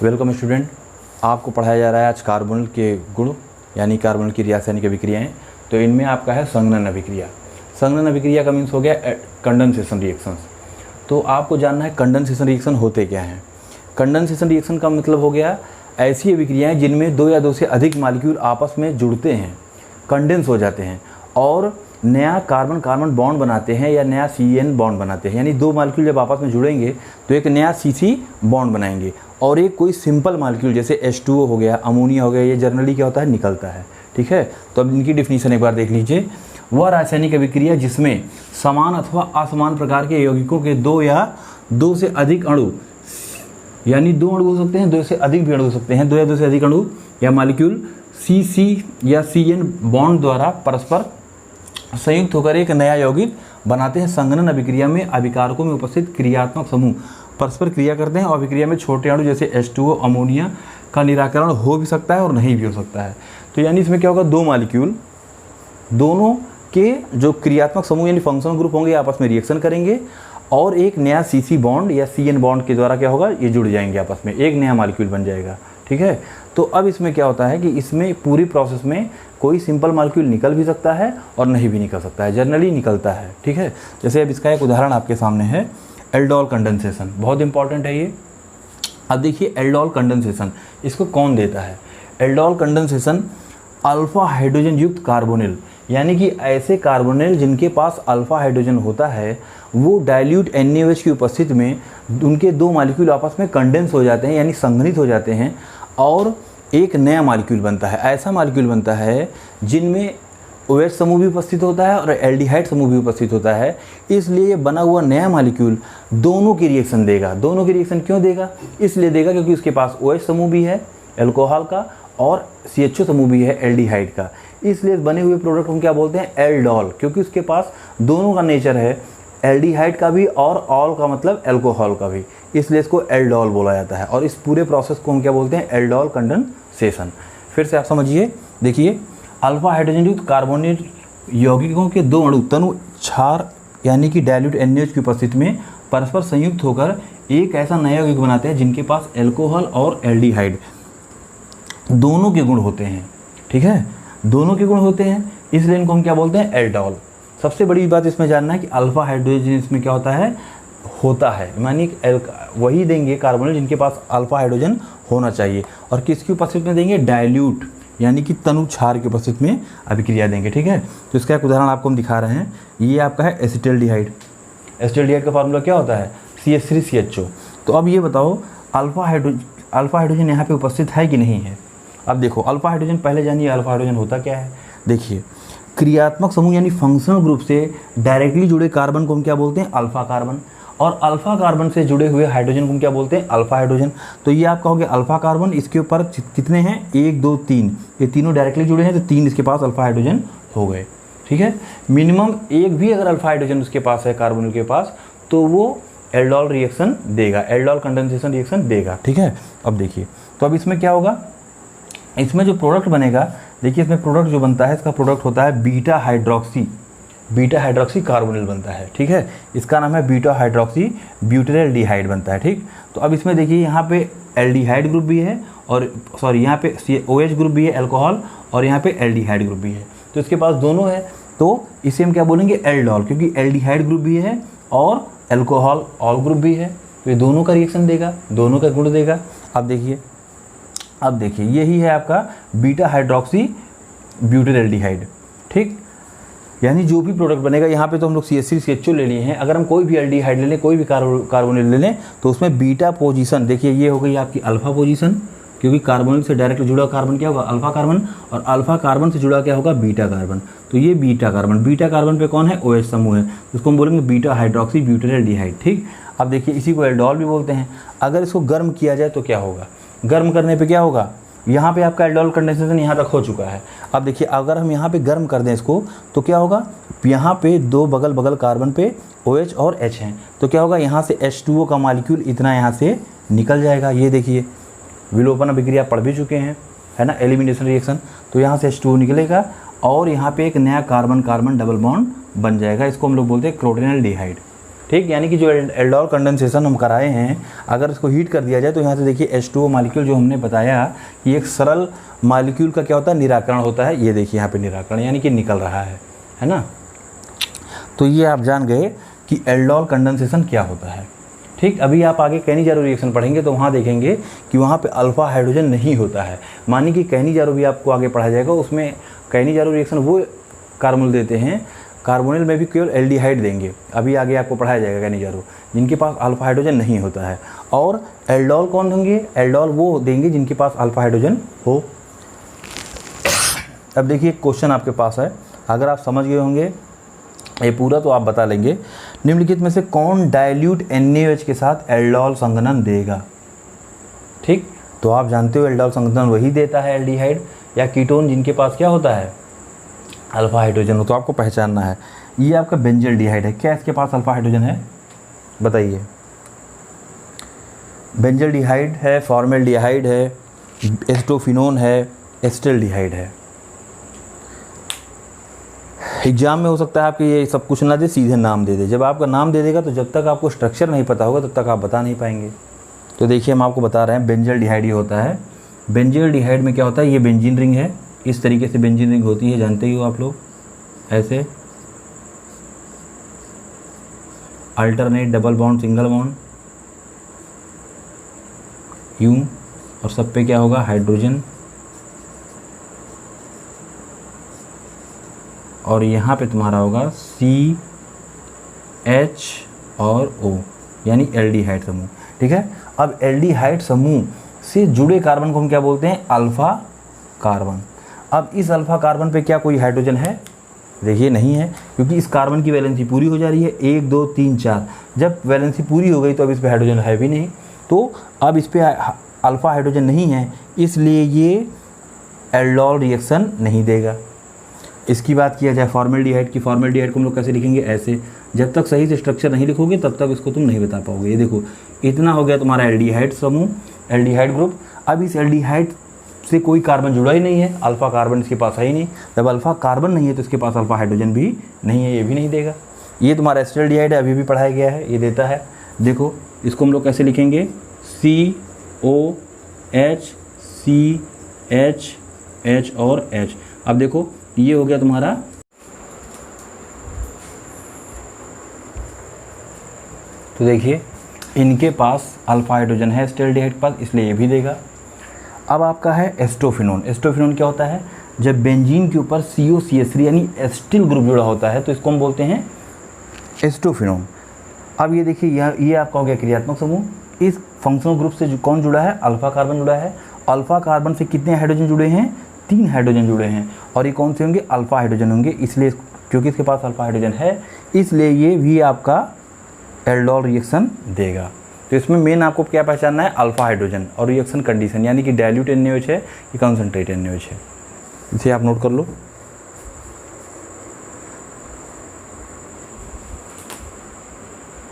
Welcome student. आपको पढ़ाया जा रहा है आज कार्बोनिल के गुण यानी कार्बोनिल की रासायनिक अभिक्रियाएं। तो इनमें आपका है संघनन अभिक्रिया। संघनन अभिक्रिया का मीन्स हो गया कंडेंसेशन रिएक्शंस। तो आपको जानना है कंडेंसेशन रिएक्शन होते क्या हैं। कंडेंसेशन रिएक्शन का मतलब हो गया ऐसी अभिक्रियाएं जिनमें दो या दो से अधिक मॉलिक्यूल आपस में जुड़ते हैं, कंडेंस हो जाते हैं और नया कार्बन कार्बन बॉन्ड बनाते हैं या नया CN बॉन्ड बनाते हैं। यानी दो मॉलिक्यूल जब आपस में जुड़ेंगे तो एक नया CC बॉन्ड बनाएंगे और एक कोई सिंपल मॉलिक्यूल जैसे H2O हो गया, अमोनिया हो गया, ये जनरली क्या होता है, निकलता है। ठीक है, तो अब इनकी डिफिनीशन एक बार देख लीजिए। वह रासायनिक अभिक्रिया जिसमें समान अथवा असमान प्रकार के यौगिकों के दो या दो से अधिक अणु, यानी दो अणु हो सकते हैं, दो से अधिक भी अणु हो सकते हैं, दो या दो से अधिक अणु या मॉलिक्यूल CC या CN बॉन्ड द्वारा परस्पर संयुक्त होकर एक नया यौगिक बनाते हैं। संघनन अभिक्रिया में अभिकारकों में उपस्थित क्रियात्मक समूह परस्पर क्रिया करते हैं और अभिक्रिया में छोटे अणु जैसे H2O अमोनिया का निराकरण हो भी सकता है और नहीं भी हो सकता है। तो यानी इसमें क्या होगा, दो मॉलिक्यूल दोनों के जो क्रियात्मक समूह यानी फंक्शनल ग्रुप होंगे आपस में रिएक्शन करेंगे और एक नया CC बॉन्ड या CN बॉन्ड के द्वारा क्या होगा, ये जुड़ जाएंगे आपस में, एक नया मॉलिक्यूल बन जाएगा। ठीक है, तो अब इसमें क्या होता है कि इसमें पूरी प्रोसेस में कोई सिंपल मॉलिक्यूल निकल भी सकता है और नहीं भी निकल सकता है, जनरली निकलता है। ठीक है, जैसे अब इसका एक उदाहरण आपके सामने है, एल्डोल कंडेंसेशन। बहुत इंपॉर्टेंट है ये। अब देखिए एल्डोल कंडेंसेशन इसको कौन देता है। एल्डोल कंडेंसेशन अल्फा हाइड्रोजन युक्त कार्बोनिल, यानी कि ऐसे कार्बोनिल जिनके पास अल्फा हाइड्रोजन होता है वो डाइल्यूट NaOH की उपस्थिति में उनके दो मॉलिक्यूल आपस में कंडेंस हो जाते हैं यानी संघनित हो जाते हैं और एक नया मॉलिक्यूल बनता है। ऐसा मॉलिक्यूल बनता है जिनमें OH समूह भी उपस्थित होता है और एल्डिहाइड समूह भी उपस्थित होता है। इसलिए ये बना हुआ नया मॉलिक्यूल दोनों की रिएक्शन देगा। दोनों की रिएक्शन क्यों देगा, इसलिए देगा क्योंकि उसके पास OH समूह भी है एल्कोहल का और CHO समूह भी है एल्डिहाइड का। इसलिए बने हुए प्रोडक्ट हम क्या बोलते हैं, एल्डोल, क्योंकि उसके पास दोनों का नेचर है, एल्डिहाइड का भी और ऑल का मतलब एल्कोहल का भी, इसलिए इसको एल्डोल बोला जाता है। और इस पूरे प्रोसेस को हम क्या बोलते हैं, एल्डोल कंडेंसेशन। फिर से आप समझिए, देखिए अल्फा हाइड्रोजन युक्त कार्बोनिल यौगिकों के दो अणु तनु क्षार यानी कि डाइल्यूट NaOH की उपस्थिति में परस्पर संयुक्त होकर एक ऐसा नया यौगिक बनाते हैं जिनके पास एल्कोहल और एल्डिहाइड दोनों के गुण होते हैं। ठीक है, दोनों के गुण होते हैं, इसलिए इनको हम क्या बोलते हैं, एल्डोल। सबसे बड़ी बात इसमें जानना है कि अल्फा हाइड्रोजन इसमें क्या होता है मानी वही देंगे कार्बोनिल जिनके पास अल्फा हाइड्रोजन होना चाहिए और किसकी उपस्थिति में देंगे, डाइल्यूट यानी कि तनु क्षार की उपस्थिति में अभिक्रिया देंगे। ठीक है, तो इसका एक उदाहरण आपको हम दिखा रहे हैं। ये आपका है एसिटाल्डिहाइड। एसिटाल्डिहाइड का फार्मूला क्या होता है, CH3CHO। तो अब ये बताओ अल्फा हाइड्रोजन यहाँ पे उपस्थित है कि नहीं है। अब देखो अल्फा हाइड्रोजन, पहले जानिए अल्फा हाइड्रोजन होता क्या है। देखिए क्रियात्मक समूह यानी फंक्शनल ग्रुप से डायरेक्टली जुड़े कार्बन को हम क्या बोलते हैं, अल्फा कार्बन, और अल्फा कार्बन से जुड़े हुए हाइड्रोजन को हम क्या बोलते हैं, अल्फा हाइड्रोजन। तो ये आपका हो गया अल्फा कार्बन, इसके ऊपर कितने हैं, 1 2 3, ये तीनों डायरेक्टली जुड़े हैं तो 3 इसके पास अल्फा हाइड्रोजन हो गए। ठीक है, मिनिमम एक भी अगर अल्फा हाइड्रोजन उसके पास है कार्बोनिल के पास तो वो एल्डोल रिएक्शन देगा, एल्डोल कंडेंसेशन रिएक्शन देगा। ठीक है, अब देखिए तो अब इसमें क्या होगा, इसमें जो प्रोडक्ट बनेगा, देखिए इसमें प्रोडक्ट जो बनता है इसका प्रोडक्ट होता है बीटा हाइड्रोक्सी कार्बोनिल बनता है। ठीक है, इसका नाम है बीटा हाइड्रोक्सी ब्यूटेरल्डिहाइड बनता है। ठीक, तो अब इसमें देखिए यहाँ पे एल्डिहाइड ग्रुप भी है और यहाँ पे OH ग्रुप भी है एल्कोहल और यहाँ पे एल्डिहाइड ग्रुप भी है, तो इसके पास दोनों है तो इसे हम क्या बोलेंगे, एल्डोल, क्योंकि एल्डिहाइड ग्रुप भी है और एल्कोहल ऑल ग्रुप भी है तो ये दोनों का रिएक्शन देगा, दोनों का गुण देगा। अब देखिए यही है आपका बीटा हाइड्रोक्सी ब्यूटेरल्डिहाइड। ठीक, यानी जो भी प्रोडक्ट बनेगा, यहाँ पे तो हम लोग CH3CHO ले लिए हैं, अगर हम कोई भी एल्डिहाइड ले लें, कोई भी कार्बोनिल ले लें तो उसमें बीटा पोजीशन, देखिए ये हो गई आपकी अल्फा पोजीशन, क्योंकि कार्बोनिल से डायरेक्ट जुड़ा कार्बन क्या होगा, अल्फा कार्बन, और अल्फा कार्बन से जुड़ा क्या होगा, बीटा कार्बन। तो ये बीटा कार्बन पे कौन है, OH समूह है, उसको हम बोलेंगे बीटा हाइड्रोक्सी ब्यूटेरल्डिहाइड। ठीक, अब देखिए इसी को एल्डोल भी बोलते हैं। अगर इसको गर्म किया जाए तो क्या होगा, गर्म करने पे क्या होगा, यहाँ पे आपका एल्डोल कंडेंसेशन यहाँ तक हो चुका है। अब देखिए अगर हम यहाँ पे गर्म कर दें इसको तो क्या होगा, यहाँ पे दो बगल बगल कार्बन पे OH और H हैं, तो क्या होगा, यहाँ से H2O का मॉलिक्यूल इतना यहाँ से निकल जाएगा। ये देखिए विलोपन अभिक्रिया पढ़ भी चुके हैं, है ना, एलिमिनेशन रिएक्शन। तो यहाँ से H2O निकलेगा और यहाँ पे एक नया कार्बन कार्बन डबल बॉन्ड बन जाएगा, इसको हम लोग बोलते हैं क्रोटेनल्डिहाइड। ठीक, यानी कि जो एल्डोल कंडेंसेशन हम कराए हैं, अगर इसको हीट कर दिया जाए तो यहाँ से देखिए H2O मॉलिक्यूल जो हमने बताया कि एक सरल मॉलिक्यूल का क्या होता है, निराकरण होता है। ये देखिए यहाँ पे निराकरण यानी कि निकल रहा है ना। तो ये आप जान गए कि एल्डोल कंडेंसेशन क्या होता है। ठीक, अभी आप आगे कैनिजारो रिएक्शन पढ़ेंगे तो वहाँ देखेंगे कि वहाँ पे अल्फा हाइड्रोजन नहीं होता है। मानिए कि कैनिजारो भी आपको आगे पढ़ा जाएगा, उसमें कैनिजारो रिएक्शन वो कार्बोनिल देते हैं, कार्बोनिल में भी केवल एल्डिहाइड देंगे। अभी आगे आपको पढ़ाया जाएगा कैनिजारो, जिनके पास अल्फा हाइड्रोजन नहीं होता है। और एल्डोल कौन होंगे, एल्डोल वो देंगे जिनके पास अल्फा हाइड्रोजन हो। अब देखिए क्वेश्चन आपके पास है, अगर आप समझ गए होंगे ये पूरा तो आप बता लेंगे, निम्नलिखित में से कौन डाइल्यूट NaOH के साथ एल्डोल संघनन देगा। ठीक, तो आप जानते हो एल्डोल संघनन वही देता है एल्डिहाइड या कीटोन जिनके पास क्या होता है, अल्फा हाइड्रोजन हो। तो आपको पहचानना है, ये आपका बेंजल्डिहाइड है, क्या इसके पास अल्फा हाइड्रोजन है, बताइए। बेंजल्डिहाइड है, फॉर्मेल्डिहाइड है, एस्टोफिनोन है, एस्टेल्डिहाइड है। एग्जाम में हो सकता है आपके ये सब कुछ ना दे, सीधे नाम दे दे। जब आपका नाम दे देगा तो जब तक आपको स्ट्रक्चर नहीं पता होगा तब तक आप बता नहीं पाएंगे। तो देखिए हम आपको बता रहे हैं, बेंजल्डिहाइड ये होता है। बेंजल्डिहाइड में क्या होता है, ये बेंजीन रिंग है, इस तरीके से बेंजीन रिंग होती है, जानते ही हो आप लोग, ऐसे alternate double bond single bond यूं, और सब पे क्या होगा, हाइड्रोजन, और यहाँ पे तुम्हारा होगा CH और O यानी एल्डिहाइड समूह। ठीक है, अब एल्डिहाइड समूह से जुड़े कार्बन को हम क्या बोलते हैं, अल्फा कार्बन। अब इस अल्फा कार्बन पे क्या कोई हाइड्रोजन है, देखिए नहीं है, क्योंकि इस कार्बन की वैलेंसी पूरी हो जा रही है, 1 2 3 4। जब वैलेंसी पूरी हो गई तो अब इस पे हाइड्रोजन है भी नहीं, तो अब इस पे अल्फा हाइड्रोजन नहीं है, इसलिए ये एल्डोल रिएक्शन नहीं देगा। इसकी बात किया जाए फॉर्मेल्डिहाइड की, फॉर्मेल्डिहाइड को हम लोग कैसे लिखेंगे, ऐसे। जब तक सही से स्ट्रक्चर नहीं लिखोगे तब तक इसको तुम नहीं बता पाओगे। ये देखो इतना हो गया तुम्हारा एल्डिहाइड समूह, एल्डिहाइड ग्रुप। अब इस एल्डिहाइड से कोई कार्बन जुड़ा ही नहीं है, अल्फा कार्बन इसके पास है ही नहीं। जब अल्फा कार्बन नहीं है तो इसके पास अल्फा हाइड्रोजन भी नहीं है, ये भी नहीं देगा। ये तुम्हारा एस्टेल्डिहाइड है, अभी भी पढ़ाया गया है, ये देता है। देखो इसको हम लोग कैसे लिखेंगे, COH CH और H। अब देखो ये हो गया तुम्हारा, तो देखिए इनके पास अल्फा हाइड्रोजन है एस्टेल्डिहाइड के पास, इसलिए ये भी देगा। अब आपका है एस्टोफिनोन। एस्टोफिनोन क्या होता है, जब बेंजीन के ऊपर COCH3 यानी एस्टिल ग्रुप जुड़ा होता है तो इसको हम बोलते हैं एस्टोफिनोन। अब ये देखिए ये आपका हो गया क्रियात्मक समूह। इस फंक्शनल ग्रुप से कौन जुड़ा है, अल्फा कार्बन जुड़ा है। अल्फा कार्बन से कितने हाइड्रोजन जुड़े हैं, 3 हाइड्रोजन जुड़े हैं, और ये कौन से होंगे, अल्फा हाइड्रोजन होंगे। इसलिए क्योंकि इसके पास अल्फा हाइड्रोजन है इसलिए ये भी आपका एल्डोल रिएक्शन देगा। तो इसमें मेन आपको क्या पहचानना है, अल्फा हाइड्रोजन और रिएक्शन कंडीशन, यानी कि डाइल्यूट NaOH है कि कंसंट्रेट NaOH है, इसे आप नोट कर लो।